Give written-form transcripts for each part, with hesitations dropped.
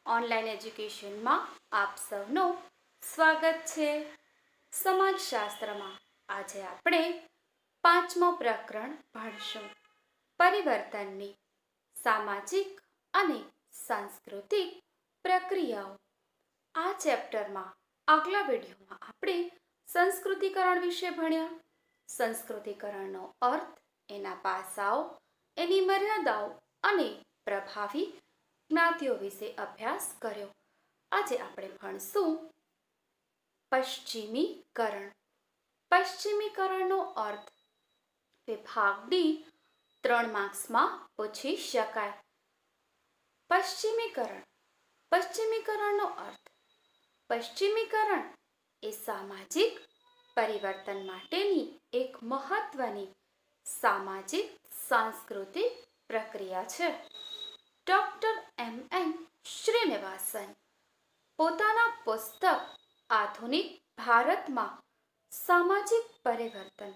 Online એજ્યુકેશનમાં આપ સૌનું સ્વાગત છે. સમાજશાસ્ત્રમાં આજે આપણે 5મો પ્રકરણ ભણશું. પરિવર્તનની સામાજિક અને સાંસ્કૃતિક પ્રક્રિયાઓ. આ ચેપ્ટરમાં આગલા વિડીયોમાં આપણે સંસ્કૃતિકરણ વિશે ભણ્યા. સંસ્કૃતિકરણનો અર્થ, એના પાસાઓ, એની મર્યાદાઓ અને પ્રભાવી જ્ઞાતિઓ વિશે અભ્યાસ કર્યો. આજે આપણે ભણશું પશ્ચિમીકરણ. પશ્ચિમીકરણનો અર્થ વિભાગ ડી 3 માર્ક્સમાં પૂછી શકાય. પશ્ચિમીકરણનો અર્થ, પશ્ચિમીકરણ એ સામાજિક પરિવર્તન માટેની એક મહત્વની સામાજિક સાંસ્કૃતિક પ્રક્રિયા છે. ડોક્ટર એમ.એન. શ્રીનિવાસન પોતાના પુસ્તક આધુનિક ભારતમાં સામાજિક પરિવર્તન,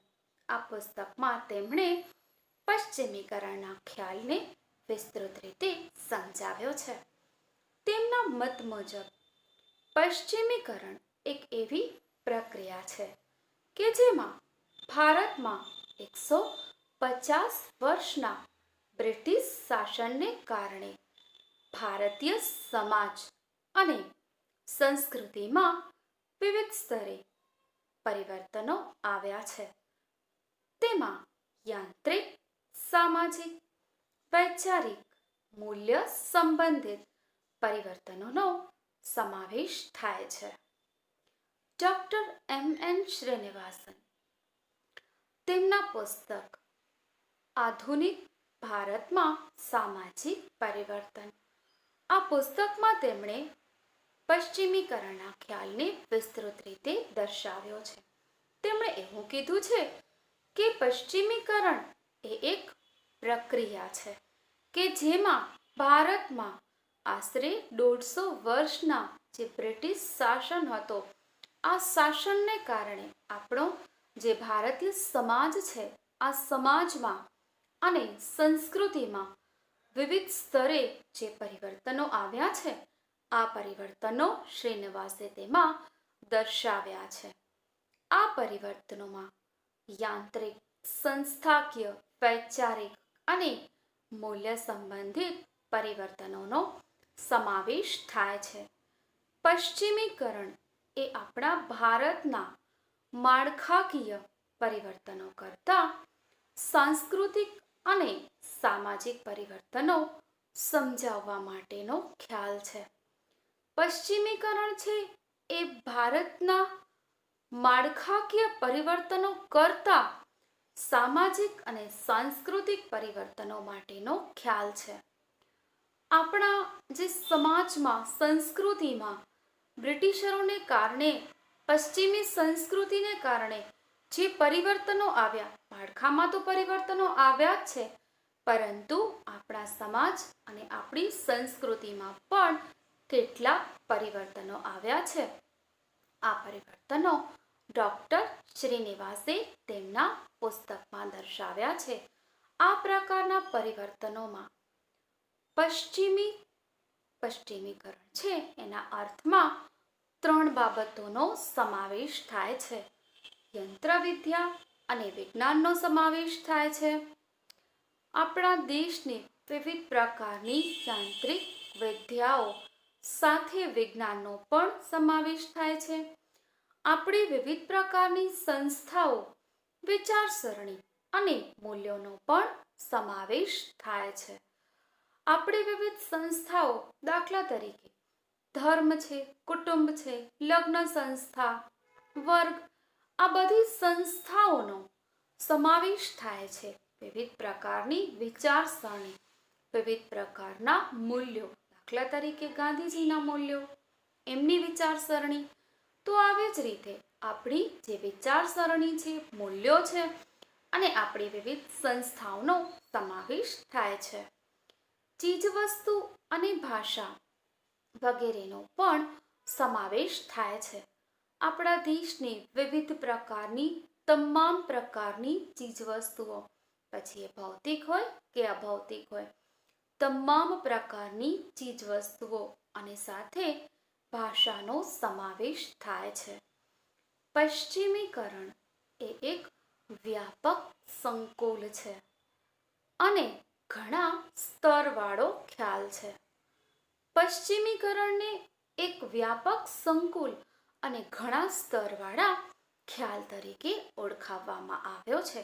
આ પુસ્તકમાં તેમણે પશ્ચિમીકરણના ખ્યાલને વિસ્તૃત રીતે સમજાવ્યો છે. તેમના મત મુજબ પશ્ચિમીકરણ એક એવી પ્રક્રિયા છે કે જેમાં ભારતમાં 150 વર્ષના બ્રિટિશ શાસનને કારણે ભારતીય સમાજ અને સંસ્કૃતિમાં વિવિધ સ્તરે પરિવર્તનો આવ્યા છે. તેમાં યાંત્રિક, સામાજિક, વૈચારિક, મૂલ્ય સંબંધિત પરિવર્તનોનો સમાવેશ થાય છે. ડોક્ટર એમ.એન. શ્રીનિવાસન તેમના પુસ્તક આધુનિક ભારતમાં સામાજિક પરિવર્તન, આ પુસ્તકમાં તેમણે પશ્ચિમીકરણના ખ્યાલને વિસ્તૃત રીતે દર્શાવ્યો છે. તેમણે એવું કીધું છે કે પશ્ચિમીકરણ એ એક પ્રક્રિયા છે કે જેમાં ભારતમાં આશરે 150 વર્ષના જે બ્રિટિશ શાસન હતો, આ શાસનને કારણે આપણો જે ભારતીય સમાજ છે, આ સમાજમાં અને સંસ્કૃતિમાં વિવિધ સ્તરે જે પરિવર્તનો આવ્યા છે, આ પરિવર્તનો શ્રીનિવાસે તેમાં દર્શાવ્યા છે. આ પરિવર્તનોમાં યાંત્રિક, સંસ્થાકીય, વૈચારિક અને મૂલ્ય સંબંધિત પરિવર્તનોનો સમાવેશ થાય છે. પશ્ચિમીકરણ એ આપણા ભારતના માળખાકીય પરિવર્તનો કરતાં સાંસ્કૃતિક અને સામાજિક પરિવર્તનો સમજાવવા માટેનો ખ્યાલ છે. પશ્ચિમીકરણ છે એ ભારતના માળખાકીય પરિવર્તનો કરતાં સામાજિક અને સાંસ્કૃતિક પરિવર્તનો માટેનો ખ્યાલ છે. આપણા જે સમાજમાં, સંસ્કૃતિમાં બ્રિટિશરોને કારણે, પશ્ચિમી સંસ્કૃતિને કારણે જે પરિવર્તનો આવ્યા, માળખામાં તો પરિવર્તનો આવ્યા જ છે, પરંતુ આપણા સમાજ અને આપણી સંસ્કૃતિમાં પણ કેટલાક પરિવર્તનો આવ્યા છે. આ પરિવર્તનો ડોક્ટર શ્રીનિવાસે તેમના પુસ્તકમાં દર્શાવ્યા છે. આ પ્રકારના પરિવર્તનોમાં પશ્ચિમીકરણ છે એના અર્થમાં 3 બાબતોનો સમાવેશ થાય છે. યંત્રવિદ્યા અને વિજ્ઞાનનો સમાવેશ થાય છે. આપણા દેશની વિવિધ પ્રકારની યાંત્રિક વિદ્યાઓ સાથે વિજ્ઞાનનો પણ સમાવેશ થાય છે. આપણી વિવિધ પ્રકારની સંસ્થાઓ, વિચારસરણી અને મૂલ્યોનો પણ સમાવેશ થાય છે. આપણી વિવિધ સંસ્થાઓ, દાખલા તરીકે ધર્મ છે, કુટુંબ છે, લગ્ન સંસ્થા, વર્ગ, આ બધી સંસ્થાઓનો સમાવેશ થાય છે. વિવિધ પ્રકારની વિચારસરણી, વિવિધ પ્રકારના મૂલ્યો, દાખલા તરીકે ગાંધીજીના મૂલ્યો, એમની વિચારસરણી. તો આવી જ રીતે આપણી જે વિચારસરણી છે, મૂલ્યો છે અને આપણી વિવિધ સંસ્થાઓનો સમાવેશ થાય છે. ચીજવસ્તુ અને ભાષા વગેરેનો પણ સમાવેશ થાય છે. આપણા દેશની વિવિધ પ્રકારની તમામ પ્રકારની ચીજવસ્તુઓ, પછી એ ભૌતિક હોય કે અભૌતિક હોય, તમામ પ્રકારની ચીજવસ્તુઓ અને સાથે ભાષાનો સમાવેશ થાય છે. પશ્ચિમીકરણ એ એક વ્યાપક સંકુલ છે અને ઘણા સ્તરવાળો ખ્યાલ છે. પશ્ચિમીકરણને એક વ્યાપક સંકુલ અને ઘણા સ્તરવાળા ખ્યાલ તરીકે ઓળખાવવામાં આવ્યો છે,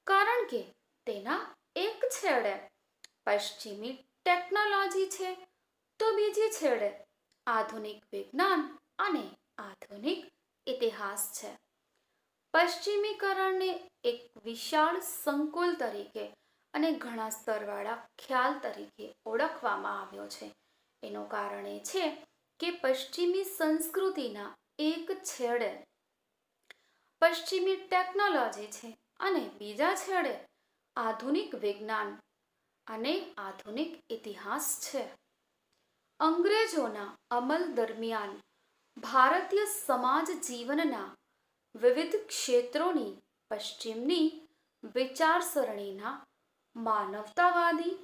કારણ કે તેના એક છેડે પશ્ચિમી ટેકનોલોજી છે તો બીજી છેડે આધુનિક વિજ્ઞાન અને આધુનિક ઇતિહાસ છે. પશ્ચિમીકરણને એક વિશાળ સંકુલ તરીકે અને ઘણા સ્તરવાળા ખ્યાલ તરીકે ઓળખવામાં આવ્યો છે. એનું કારણ એ છે કે પશ્ચિમી સંસ્કૃતિના એક છેડે પશ્ચિમી ટેકનોલોજી છે અને બીજા છેડે આધુનિક વિજ્ઞાન અને આધુનિક ઇતિહાસ છે. અંગ્રેજોના અમલ દરમિયાન ભારતીય સમાજ જીવનના વિવિધ ક્ષેત્રોની પશ્ચિમની વિચારસરણીના માનવતાવાદી,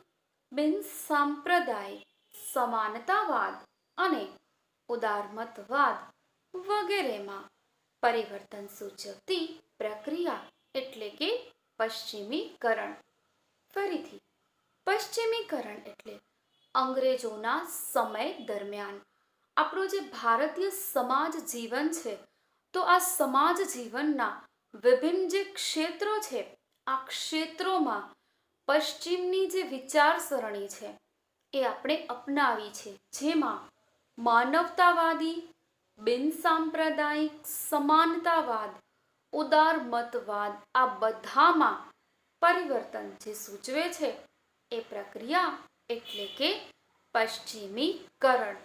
બિનસાંપ્રદાયિક સમાનતાવાદ અને ઉદારમતવાદ વગેરેમાં પરિવર્તન સૂચવતી પ્રક્રિયા એટલે કે પશ્ચિમીકરણ. ફરીથી, પશ્ચિમીકરણ એટલે અંગ્રેજોના સમય દરમિયાન આપણું જે ભારતીય સમાજ જીવન છે, તો આ સમાજ જીવનના વિભિન્ન જે ક્ષેત્રો છે, આ ક્ષેત્રોમાં પશ્ચિમની જે વિચારસરણી છે એ આપણે અપનાવી છે, જેમાં માનવતાવાદી, બિનસાંપ્રદાયિક સમાનતાવાદ, ઉદારમતવાદ આ બધામાં પરિવર્તન જે સૂચવે છે એ પ્રક્રિયા એટલે કે પશ્ચિમીકરણ,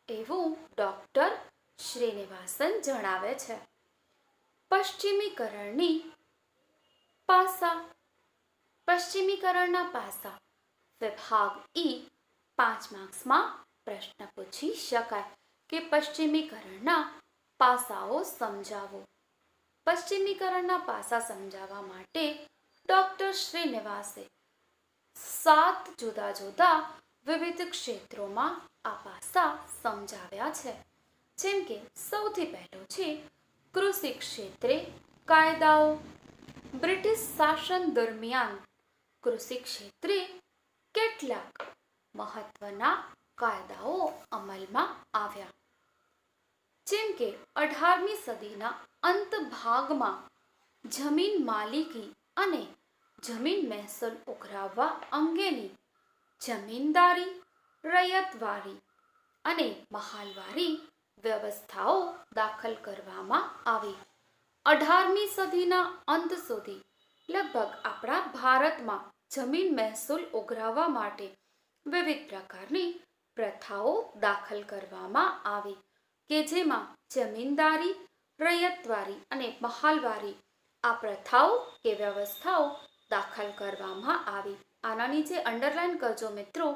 એવું ડૉક્ટર શ્રીનિવાસન જણાવે છે. પશ્ચિમીકરણની પાસા. પશ્ચિમીકરણના પાસા વિભાગ ઈ 5 માર્ક્સમાં પ્રશ્ન પૂછી શકાય કે પશ્ચિમીકરણના પાસાઓ સમજાવો. પશ્ચિમીકરણના પાસા સમજાવવા માટે ડૉક્ટર શ્રીનિવાસે 7 જુદા જુદા વિવિધ ક્ષેત્રોમાં આ પાસા સમજાવ્યા છે. જેમ કે સૌથી પહેલું છે કૃષિ ક્ષેત્રે કાયદાઓ. બ્રિટિશ શાસન દરમિયાન કૃષિ ક્ષેત્રે કેટલાક મહત્વના કાયદાઓ અમલમાં આવ્યા. જેમ કે 18મી સદીના અંત ભાગમાં જમીન માલિકી અને જમીન મહેસૂલ ઉઘરાવવા અંગેની જમીનદારી, રૈયતવારી અને મહાલવારી વ્યવસ્થાઓ દાખલ કરવામાં આવી. 18મી સદીના અંત સુધી લગભગ આપણા ભારતમાં જમીન મહેસૂલ ઉઘરાવવા માટે વિવિધ પ્રકારની પ્રથાઓ દાખલ કરવામાં આવી કે જેમાં જમીનદારી, રૈયતવારી અને મહાલવારી આ પ્રથાઓ કે વ્યવસ્થાઓ દાખલ કરવામાં આવી. આના નીચે અંડરલાઈન કરજો મિત્રો.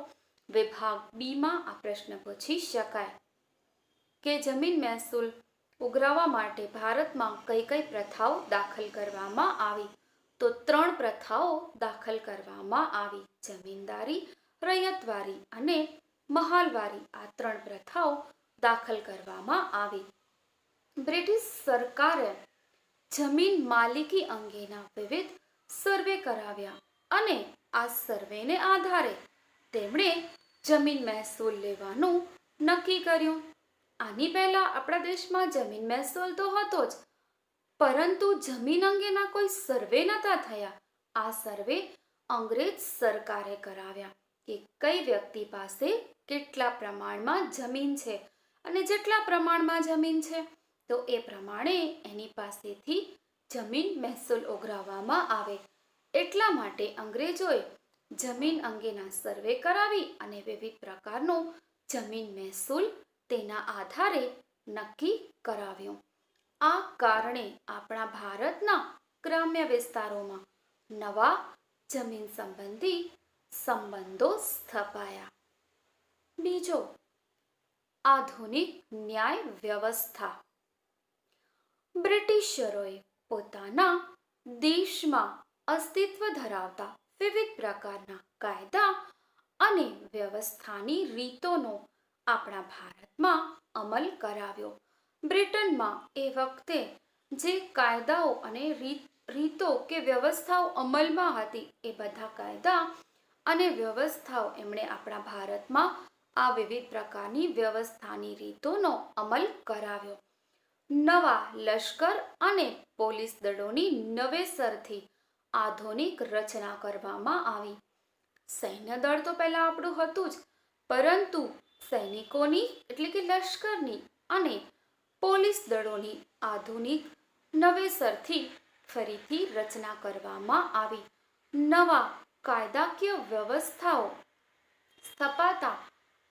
વિભાગ બીમાં આ પ્રશ્ન પૂછી શકાય કે જમીન મહેસૂલ ઉઘરાવવા માટે ભારતમાં કઈ કઈ પ્રથાઓ દાખલ કરવામાં આવી. તો 3 પ્રથાઓ દાખલ કરવામાં આવી. જમીનદારી, રૈયતવારી અને મહાલવારી આ 3 પ્રથાઓ દાખલ કરવામાં આવી. બ્રિટિશ સરકારે જમીન માલિકી અંગેના વિવિધ સર્વે કરાવ્યા અને આ સર્વેને આધારે તેમણે જમીન મહેસૂલ લેવાનું નક્કી કર્યું. આની પહેલા આપણા દેશમાં જમીન મહેસૂલ તો હતો જ, પરંતુ જમીન અંગેના કોઈ સર્વે નહોતા થયા. આ સર્વે અંગ્રેજ સરકારે કરાવ્યા કે કઈ વ્યક્તિ પાસે કેટલા પ્રમાણમાં જમીન છે અને જેટલા પ્રમાણમાં જમીન છે તો એ પ્રમાણે એની પાસેથી જમીન મહેસૂલ ઉઘરાવવામાં આવે. એટલા માટે અંગ્રેજોએ જમીન અંગેના સર્વે કરાવી અને વિવિધ પ્રકારનો જમીન મહેસૂલ તેના આધારે નક્કી કરાવ્યું. આ કારણે આપણા ભારતના ગ્રામ્ય વિસ્તારોમાં નવા જમીન સંબંધી સંબંધો સ્થપાયા. બીજો, આધુનિક ન્યાય વ્યવસ્થા. બ્રિટિશરોએ પોતાના દેશમાં અસ્તિત્વ ધરાવતા વિવિધ પ્રકારના કાયદા અને વ્યવસ્થાની રીતોનો આપણા ભારતમાં અમલ કરાવ્યો. બ્રિટનમાં એ વખતે જે કાયદાઓ અને રીતો કે વ્યવસ્થાઓ અમલમાં હતી એ બધા કાયદા અને વ્યવસ્થાઓ એમણે આપણા ભારતમાં આ વિવિધ પ્રકારની વ્યવસ્થાની રીતોનો અમલ કરાવ્યો. નવા લશ્કર અને પોલીસ દળોની નવેસરથી આધુનિક રચના કરવામાં આવી. સૈન્ય દળ તો પહેલા આપણું હતું જ, પરંતુ સૈનિકોની એટલે કે લશ્કરની અને પોલીસ દળોની આધુનિક નવેસરથી ફરીથી રચના કરવામાં આવી. નવા કાયદાકીય વ્યવસ્થાઓ સ્થપાતા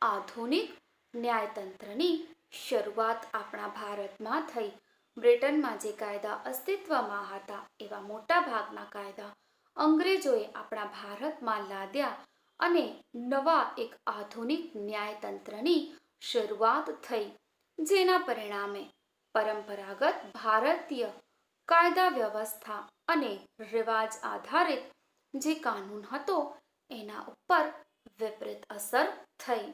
આધુનિક ન્યાયતંત્રની શરૂઆત આપણા ભારતમાં થઈ. બ્રિટનમાં જે કાયદા અસ્તિત્વમાં હતા એવા મોટા ભાગના કાયદા અંગ્રેજોએ આપણા ભારતમાં લાદ્યા અને નવા એક આધુનિક ન્યાયતંત્રની શરૂઆત થઈ, જેના પરિણામે પરંપરાગત ભારતીય કાયદા વ્યવસ્થા અને રિવાજ આધારિત જે કાનૂન હતો એના ઉપર વિપરીત અસર થઈ.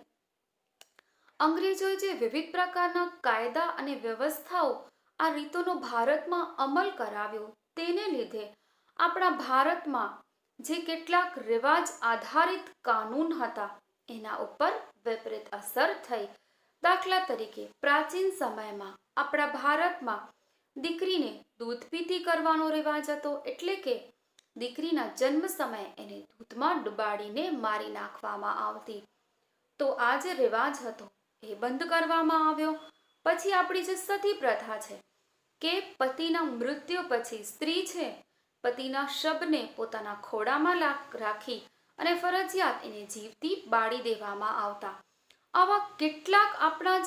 અંગ્રેજોએ જે વિવિધ પ્રકારના કાયદા અને વ્યવસ્થાઓ આ રીતોનો ભારતમાં અમલ કરાવ્યો તેને લીધે આપણા ભારતમાં જે કેટલાક રિવાજ આધારિત કાનૂન હતા એના ઉપર વિપરીત અસર થઈ. દાખલા તરીકે પ્રાચીન સમયમાં આપણા ભારતમાં દીકરીને દૂધ પીતી કરવાનો રિવાજ હતો, એટલે કે દીકરીના જન્મ સમયે એને દૂધમાં ડુબાડીને મારી નાખવામાં આવતી. તો આ જે રિવાજ હતો એ બંધ કરવામાં આવ્યો. પછી આપણી જે સતી પ્રથા છે કે પતિના મૃત્યુ પછી સ્ત્રી છે પતિના શબને પોતાના ખોળામાં રાખી અને ફરજિયાત એને જીવતી બાળી દેવામાં આવતા. આવા કેટલાક આપણા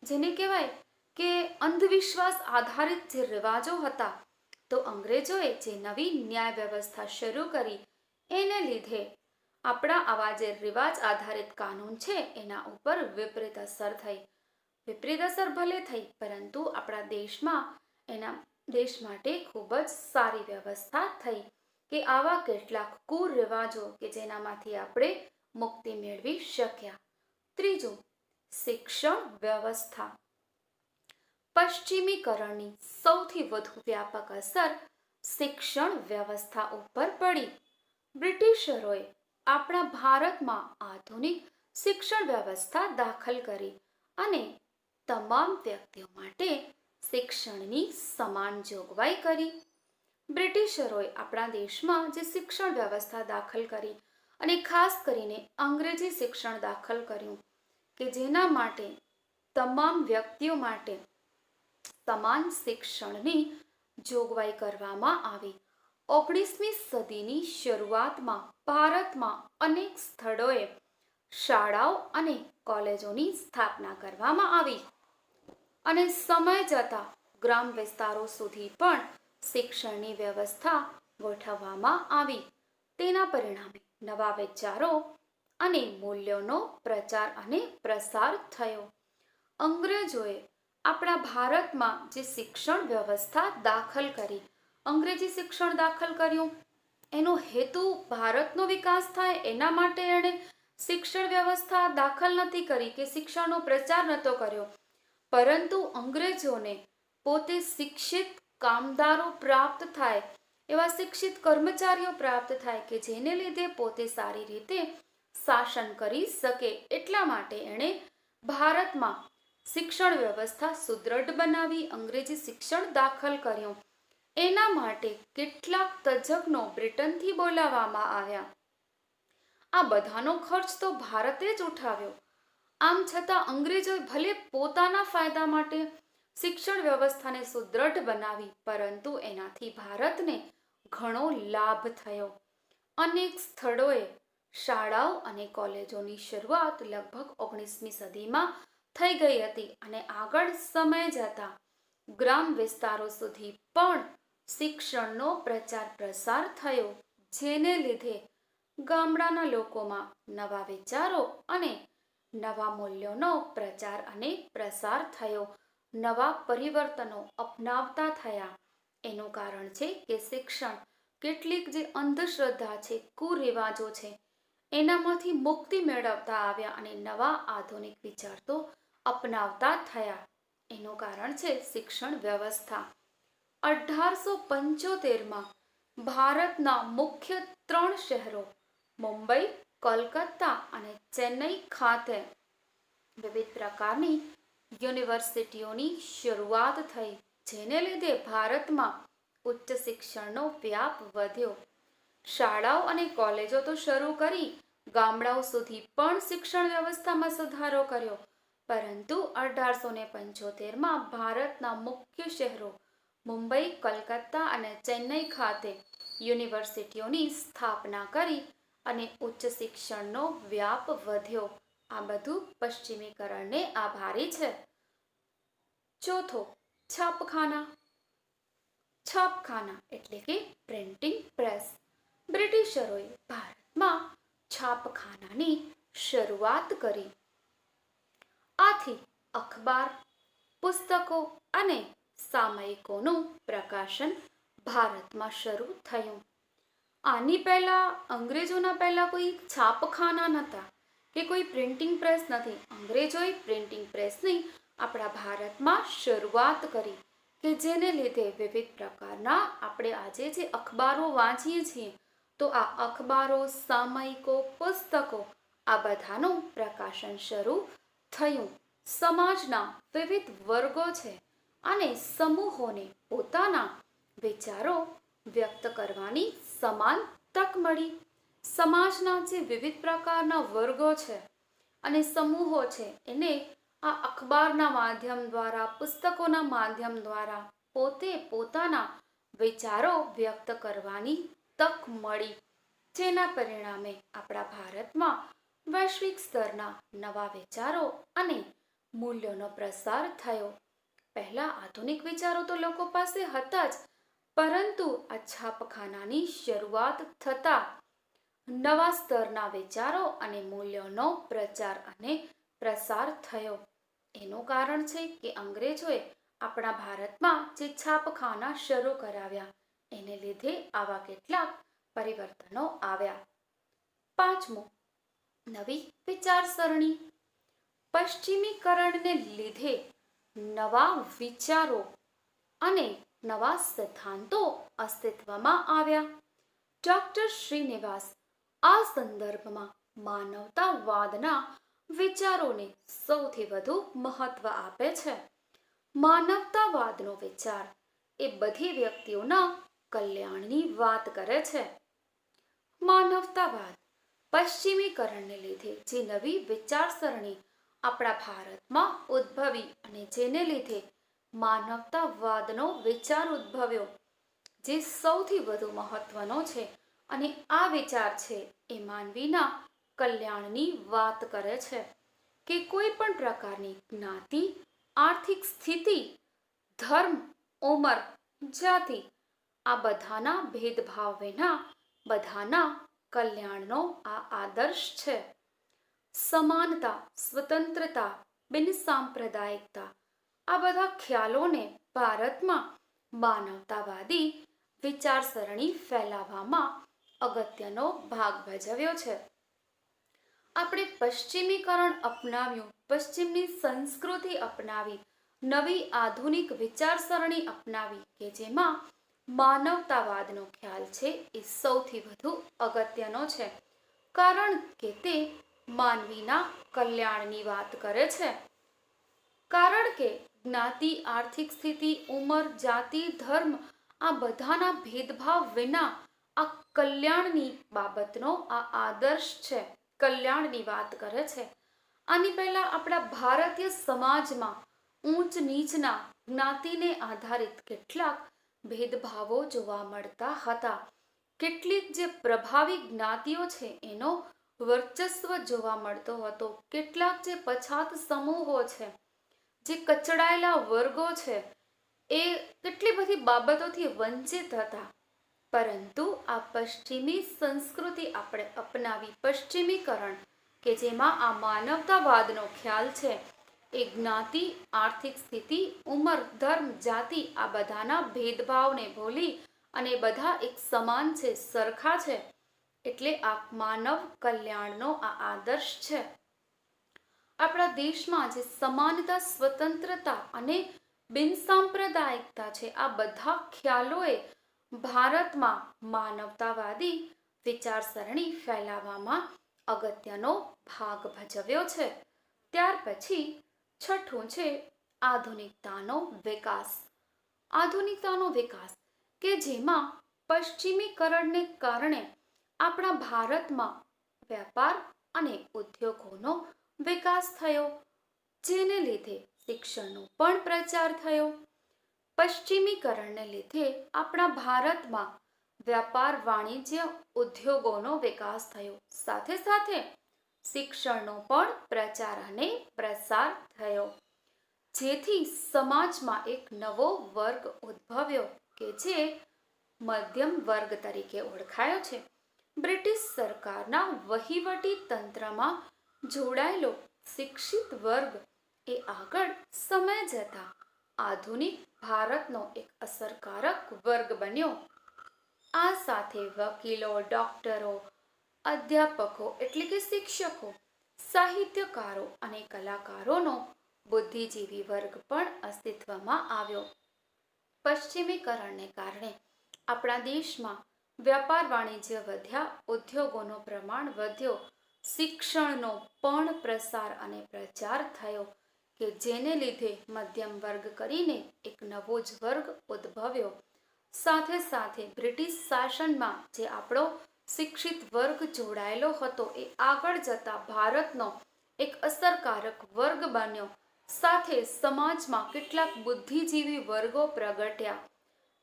જેને કહેવાય કે અંધવિશ્વાસ આધારિત જે રિવાજો હતા, તો અંગ્રેજોએ જે નવી ન્યાય વ્યવસ્થા શરૂ કરી એને લીધે આપણા આવા જે રિવાજ આધારિત કાનૂન છે એના ઉપર વિપરીત અસર થઈ. વિપરીત અસર ભલે થઈ, પરંતુ આપણા દેશમાં એના દેશ માટે ખૂબ જ સારી વ્યવસ્થા થઈ કે આવા કેટલાક કુરિવાજો કે જેનામાંથી આપણે મુક્તિ મેળવી શક્યા. ત્રીજું, શિક્ષણ વ્યવસ્થા. પશ્ચિમીકરણની સૌથી વધુ વ્યાપક અસર શિક્ષણ વ્યવસ્થા ઉપર પડી. બ્રિટિશરોએ આપણા ભારતમાં આધુનિક શિક્ષણ વ્યવસ્થા દાખલ કરી અને તમામ વ્યક્તિઓ માટે શિક્ષણની સમાન જોગવાઈ કરી. બ્રિટિશરોએ આપણા દેશમાં જે શિક્ષણ વ્યવસ્થા દાખલ કરી અને ખાસ કરીને અંગ્રેજી શિક્ષણ દાખલ કર્યું કે જેના માટે તમામ વ્યક્તિઓ માટે સમાન શિક્ષણની જોગવાઈ કરવામાં આવી. 19મી સદીની શરૂઆતમાં ભારતમાં અનેક સ્થળોએ શાળાઓ અને કોલેજોની સ્થાપના કરવામાં આવી અને સમય જતાં ગ્રામ વિસ્તારો સુધી પણ શિક્ષણની વ્યવસ્થા ગોઠવવામાં આવી. તેના પરિણામે નવા વિચારો અને મૂલ્યોનો પ્રચાર અને પ્રસાર થયો. અંગ્રેજોએ આપણા ભારતમાં જે શિક્ષણ વ્યવસ્થા દાખલ કરી, અંગ્રેજી શિક્ષણ દાખલ કર્યું, એનો હેતુ ભારતનો વિકાસ થાય એના માટે એણે શિક્ષણ વ્યવસ્થા દાખલ નથી કરી કે શિક્ષણનો પ્રચાર નહોતો કર્યો, પરંતુ અંગ્રેજોને પોતે શિક્ષિત કામદારો પ્રાપ્ત થાય, એવા શિક્ષિત કર્મચારીઓ પ્રાપ્ત થાય કે જેને લીધે પોતે સારી રીતે શાસન કરી શકે એટલા માટે એણે ભારતમાં શિક્ષણ વ્યવસ્થા સુદૃઢ બનાવી, અંગ્રેજી શિક્ષણ દાખલ કર્યું. એના માટે કેટલાક તજજ્ઞો બ્રિટનથી બોલાવવામાં આવ્યા. આ બધાનો ખર્ચ તો ભારતે જ ઉઠાવ્યો. આમ છતાં અંગ્રેજોએ ભલે પોતાના ફાયદા માટે શિક્ષણ વ્યવસ્થાને સુદૃઢ બનાવી, પરંતુ એનાથી ભારતને ઘણો લાભ થયો. અનેક સ્થળોએ શાળાઓ અને કોલેજોની શરૂઆત લગભગ 19મી સદીમાં થઈ ગઈ હતી અને આગળ સમય જતાં ગ્રામ વિસ્તારો સુધી પણ શિક્ષણનો પ્રચાર પ્રસાર થયો, જેને લીધે ગામડાના લોકોમાં નવા વિચારો અને નવા મૂલ્યોનો પ્રચાર અને પ્રસાર થયો, નવા પરિવર્તનો અપનાવતા થયા. એનું કારણ છે કે શિક્ષણ કેટલીક જે અંધશ્રદ્ધા છે, કુરિવાજો છે, એનામાંથી મુક્તિ મેળવતા આવ્યા અને નવા આધુનિક વિચાર તો અપનાવતા થયા. એનું કારણ છે શિક્ષણ વ્યવસ્થા. 1875માં ભારતના મુખ્ય 3 શહેરો મુંબઈ, કોલકાતા અને ચેન્નઈ ખાતે વિવિધ પ્રકારની યુનિવર્સિટીઓની શરૂઆત થઈ, જેને લીધે ભારતમાં ઉચ્ચ શિક્ષણનો વ્યાપ વધ્યો. શાળાઓ અને કોલેજો તો શરૂ કરી, ગામડાઓ સુધી પણ શિક્ષણ વ્યવસ્થામાં સુધારો કર્યો. પરંતુ 1875માં ભારતના મુખ્ય શહેરો મુંબઈ, કલકત્તા અને ચેન્નઈ ખાતે યુનિવર્સિટીઓની સ્થાપના કરી અને ઉચ્ચ શિક્ષણનો વ્યાપ વધ્યો. આ બધું પશ્ચિમીકરણને આભારી છે. ચોથો, છાપખાના. છાપખાના એટલે કે પ્રિન્ટિંગ પ્રેસ. બ્રિટિશરોએ ભારતમાં છાપખાનાની શરૂઆત કરી. આથી અખબાર, પુસ્તકો અને સામયિકોનું પ્રકાશન ભારતમાં શરૂ થયું. આની પહેલા અંગ્રેજોના પહેલા કોઈ છાપખાના નહોતા કે કોઈ પ્રિન્ટિંગ પ્રેસ નથી. અંગ્રેજોએ પ્રિન્ટિંગ પ્રેસની આપણા ભારતમાં શરૂઆત કરી કે જેને લીધે વિવિધ પ્રકારના આપણે આજે જે અખબારો વાંચીએ છીએ તો આ અખબારો, સામયિકો, પુસ્તકો આ બધાનું પ્રકાશન શરૂ થયું. સમાજના વિવિધ વર્ગો છે અને સમૂહોને પોતાના વિચારો વ્યક્ત કરવાની સમાન તક મળી. સમાજના જે વિવિધ પ્રકારના વર્ગો છે અને સમૂહો છે એને આ અખબારના માધ્યમ દ્વારા, પુસ્તકોના માધ્યમ દ્વારા પોતે પોતાના વિચારો વ્યક્ત કરવાની તક મળી, જેના પરિણામે આપણા ભારતમાં વૈશ્વિક સ્તરના નવા વિચારો અને મૂલ્યોનો પ્રસાર થયો. પહેલા આધુનિક વિચારો તો લોકો પાસે હતા જ, પરંતુ આ છાપખાનાની શરૂઆત થતા નવા સ્તરના વિચારો અને મૂલ્યોનો પ્રચાર અને પ્રસાર થયો. એનું કારણ છે કે અંગ્રેજોએ આપણા ભારતમાં જે છાપખાના શરૂ કરાવ્યા એને લીધે આવા કેટલાક પરિવર્તનો આવ્યા. પાંચમું, નવી વિચારસરણી. પશ્ચિમીકરણને લીધે નવા વિચારો અને નવા સિદ્ધાંતો અસ્તિત્વમાં આવ્યા. ડોક્ટર શ્રીનિવાસ આ સંદર્ભમાં માનવતાવાદના વિચારોને સૌથી વધુ મહત્વ આપે છે. માનવતાવાદનો વિચાર એ બધી વ્યક્તિઓના કલ્યાણની વાત કરે છે. માનવતાવાદ પશ્ચિમીકરણને લીધે જે નવી વિચારસરણી આપણા ભારતમાં ઉદ્ભવી અને જેને લીધે માનવતાવાદનો વિચાર ઉદ્ભવ્યો, જે સૌથી વધુ મહત્વનો છે અને આ વિચાર છે એ માનવીના કલ્યાણની વાત કરે છે કે કોઈ પણ પ્રકારની જ્ઞાતિ, આર્થિક સ્થિતિ, ધર્મ, ઉંમર, જાતિ આ બધાના ભેદભાવ વિના બધાના કલ્યાણનો આ આદર્શ છે. સમાનતા, સ્વતંત્રતા, બિનસાંપ્રદાયિકતા આ બધા ખ્યાલોને ભારતમાં માનવતાવાદી વિચારસરણી ફેલાવવામાં અગત્યનો ભાગ ભજવ્યો છે. આપણે પશ્ચિમીકરણ અપનાવ્યું, પશ્ચિમની સંસ્કૃતિ અપનાવી, નવી આધુનિક વિચારસરણી અપનાવી કે જેમાં માનવતાવાદનો ખ્યાલ છે એ સૌથી વધુ અગત્યનો છે, કારણ કે તે માનવીના કલ્યાણની વાત કરે છે. કારણ કે જ્ઞાતિ, આર્થિક સ્થિતિ, ઉંમર, જાતિ, ધર્મ આ બધાના ભેદભાવ વિના આ કલ્યાણની બાબતનો આ આદર્શ છે, કલ્યાણની વાત કરે છે. આની પહેલા આપણા ભારતીય સમાજમાં ઊંચ નીચના જ્ઞાતિને આધારિત કેટલાક ભેદભાવો જોવા મળતા હતા. કેટલીક જે પ્રભાવી જ્ઞાતિઓ છે એનો વર્ચસ્વ જોવા મળતો હતો. કેટલાક જે પછાત સમૂહો છે, જે કચડાયેલા વર્ગો છે એ કેટલી બધી બાબતોથી વંચિત હતા. પરંતુ આ પશ્ચિમી સંસ્કૃતિ આપણે અપનાવી, પશ્ચિમીકરણ કે જેમાં આ માનવતાવાદનો ખ્યાલ છે એ જ્ઞાતિ, આર્થિક સ્થિતિ, ઉંમર, ધર્મ, જાતિ આ બધાના ભેદભાવને ભૂલી અને બધા એક સમાન છે, સરખા છે, એટલે આ માનવ કલ્યાણનો આ આદર્શ છે. આપણા દેશમાં જે સમાનતા, સ્વતંત્રતા અને બિનસાંપ્રદાયિકતા છે, આ બધા ખ્યાલોએ ભારતમાં માનવતાવાદી વિચારસરણી ફેલાવવામાં અગત્યનો ભાગ ભજવ્યો છે. ત્યાર પછી છઠ્ઠું છે આધુનિકતાનો વિકાસ. આધુનિકતાનો વિકાસ કે જેમાં પશ્ચિમીકરણને કારણે આપણા ભારતમાં વેપાર અને ઉદ્યોગોનો વિકાસ થયો, જેને લીધે શિક્ષણનો પણ પ્રચાર થયો. પશ્ચિમીકરણને લીધે આપણા ભારતમાં વ્યાપાર, વાણિજ્ય, ઉદ્યોગોનો વિકાસ થયો, સાથે સાથે શિક્ષણનો પણ પ્રચાર અને પ્રસાર થયો, જેથી સમાજમાં એક નવો વર્ગ ઉદ્ભવ્યો કે જે મધ્યમ વર્ગ તરીકે ઓળખાયો છે. બ્રિટિશ સરકારના વહીવટી તંત્રમાં જોડાયેલો શિક્ષિત વર્ગ એ આગળ સમય જતા આધુનિક ભારતનો એક અસરકારક વર્ગ બન્યો. આ સાથે વકીલો, ડોક્ટરો, અધ્યાપકો એટલે કે શિક્ષકો, સાહિત્યકારો અને કલાકારોનો બુદ્ધિજીવી વર્ગ પણ અસ્તિત્વમાં આવ્યો. પશ્ચિમીકરણને કારણે આપણા દેશમાં વ્યાપાર, વાણિજ્ય વધ્યા, ઉદ્યોગોનો પ્રમાણ વધ્યો, શિક્ષણનો પણ પ્રસાર અને પ્રચાર થયો કે જેને લીધે મધ્યમ વર્ગ કરીને એક નવો જ વર્ગ ઉદ્ભવ્યો. સાથે સાથે બ્રિટિશ શાસનમાં જે આપણો શિક્ષિત વર્ગ જોડાયેલો હતો એ આગળ જતા ભારતનો એક અસરકારક વર્ગ બન્યો. સાથે સમાજમાં કેટલાક બુદ્ધિજીવી વર્ગો પ્રગટ્યા,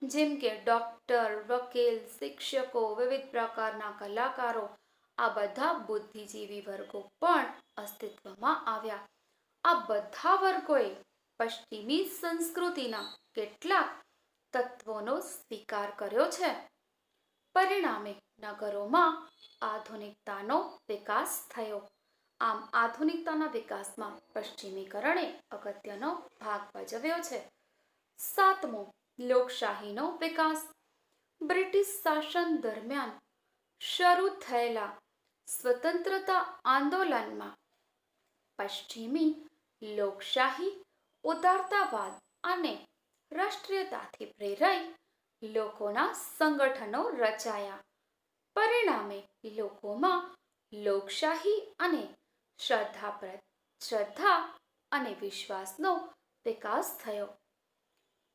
જેમ કે ડોક્ટર, વકીલ, શિક્ષકો, વિવિધ પ્રકારના કલાકારો. આ બધા બુદ્ધિજીવી વર્ગો પણ અસ્તિત્વમાં આવ્યા. આ બધા વર્ગોએ પશ્ચિમી સંસ્કૃતિના કેટલાક તત્વોનો સ્વીકાર કર્યો છે. પરિણામે નગરોમાં આધુનિકતાનો વિકાસ થયો. આમ આધુનિકતાના વિકાસમાં પશ્ચિમીકરણે અગત્યનો ભાગ ભજવ્યો છે. સાતમો, લોકશાહીનો વિકાસ. બ્રિટિશ શાસન દરમિયાન શરૂ થયેલા સ્વતંત્રતા આંદોલનમાં પશ્ચિમી લોકશાહી, ઉદારતાવાદ અને રાષ્ટ્રીયતાથી પ્રેરાઈ લોકોના સંગઠનો રચાયા. પરિણામે લોકોમાં લોકશાહી અને શ્રદ્ધા અને વિશ્વાસનો વિકાસ થયો.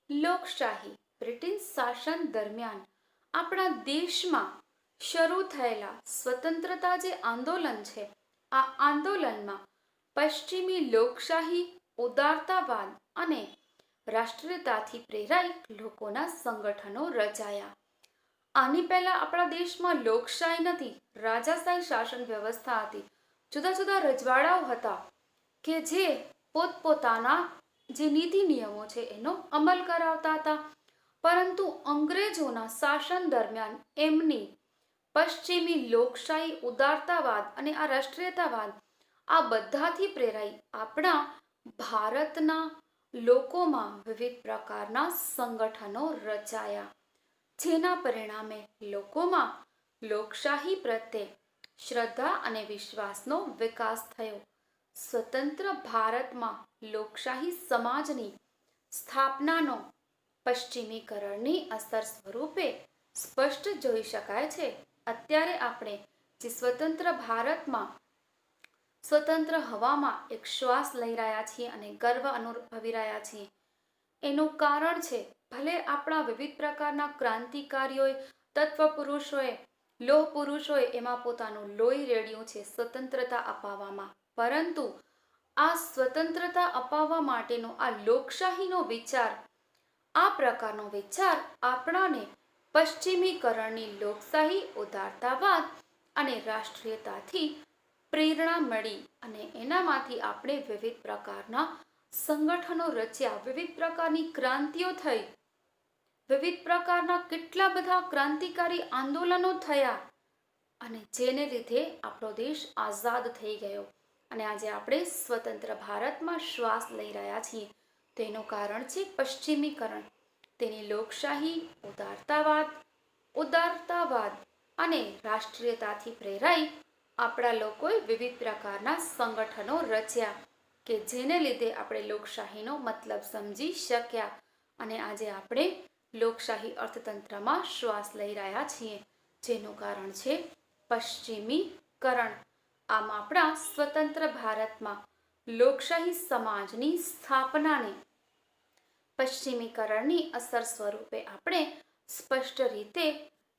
લોકશાહી. બ્રિટિશ શાસન દરમિયાન આપણા દેશમાં શરૂ થયેલા સ્વતંત્રતા જે આંદોલન છે, આ આંદોલનમાં પશ્ચિમી લોકશાહી, ઉદારતાવાદ અને રાષ્ટ્રીયતાથી પ્રેરાઈ લોકોના સંગઠનો રચાયા. આની પહેલા આપણા દેશમાં લોકશાહી નથી, રાજાશાહી શાસન વ્યવસ્થા હતી. જુદા જુદા રજવાડાઓ હતા કે જે પોતપોતાના જે નીતિ નિયમો છે એનો અમલ કરાવતા હતા. પરંતુ અંગ્રેજોના શાસન દરમિયાન એમની પશ્ચિમી લોકશાહી, ઉદારતાવાદ અને આ રાષ્ટ્રીયતાવાદ, આ બધાથી પ્રેરાઈ આપણા ભારતના લોકોમાં વિવિધ પ્રકારના સંગઠનો રચાયા, જેના પરિણામે લોકોમાં લોકશાહી પ્રત્યે શ્રદ્ધા અને વિશ્વાસનો વિકાસ થયો. સ્વતંત્ર ભારતમાં લોકશાહી સમાજની સ્થાપનાનો પશ્ચિમીકરણની અસર સ્વરૂપે સ્પષ્ટ જોઈ શકાય છે. અત્યારે આપણે જે સ્વતંત્ર ભારતમાં સ્વતંત્ર હવામાં એક શ્વાસ લઈ રહ્યા છીએ અને ગર્વ અનુભવી રહ્યા છીએ, એનું કારણ છે ભલે આપણા વિવિધ પ્રકારના ક્રાંતિકારીઓએ, તત્વ પુરુષોએ, લોહ પુરુષોએ એમાં પોતાનું લોહી રેડ્યું છે સ્વતંત્રતા અપાવવામાં, પરંતુ આ સ્વતંત્રતા અપાવવા માટેનો આ લોકશાહીનો વિચાર, આ પ્રકારનો વિચાર આપણાને પશ્ચિમીકરણની લોકશાહી, ઉદારતાવાદ અને રાષ્ટ્રીયતાથી પ્રેરણા મળી અને એનામાંથી આપણે વિવિધ પ્રકારના સંગઠનો રચ્યા, વિવિધ પ્રકારની ક્રાંતિઓ થઈ, વિવિધ પ્રકારના કેટલા બધા ક્રાંતિકારી આંદોલનો થયા અને જેને લીધે આપણો દેશ આઝાદ થઈ ગયો અને આજે આપણે સ્વતંત્ર ભારતમાં શ્વાસ લઈ રહ્યા છીએ. તેનું કારણ છે પશ્ચિમીકરણ. તેની લોકશાહી, ઉદારતાવાદ અને રાષ્ટ્રીયતાથી પ્રેરાઈ આપણા લોકોએ વિવિધ પ્રકારના સંગઠનો રચ્યા કે જેને લીધે આપણે લોકશાહીનો મતલબ સમજી શક્યા અને આજે આપણે લોકશાહી અર્થતંત્રમાં શ્વાસ લઈ રહ્યા છીએ, જેનું કારણ છે પશ્ચિમીકરણ. આમ આપણા સ્વતંત્ર ભારતમાં લોકશાહી સમાજની સ્થાપનાને પશ્ચિમીકરણની અસર સ્વરૂપે આપણે સ્પષ્ટ રીતે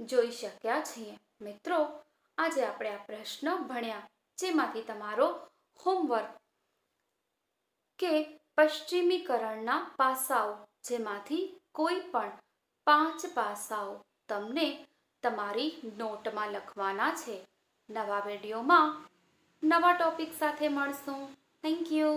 જોઈ શક્યા છીએ. મિત્રો, આજે આપણે આ પ્રશ્ન ભણ્યા, જેમાંથી તમારો હોમવર્ક કે પશ્ચિમીકરણના પાસાઓ, જેમાંથી કોઈ પણ 5 પાસાઓ તમને તમારી નોટમાં લખવાના છે. નવા વિડીયોમાં નવા ટોપિક સાથે મળશું. Thank you.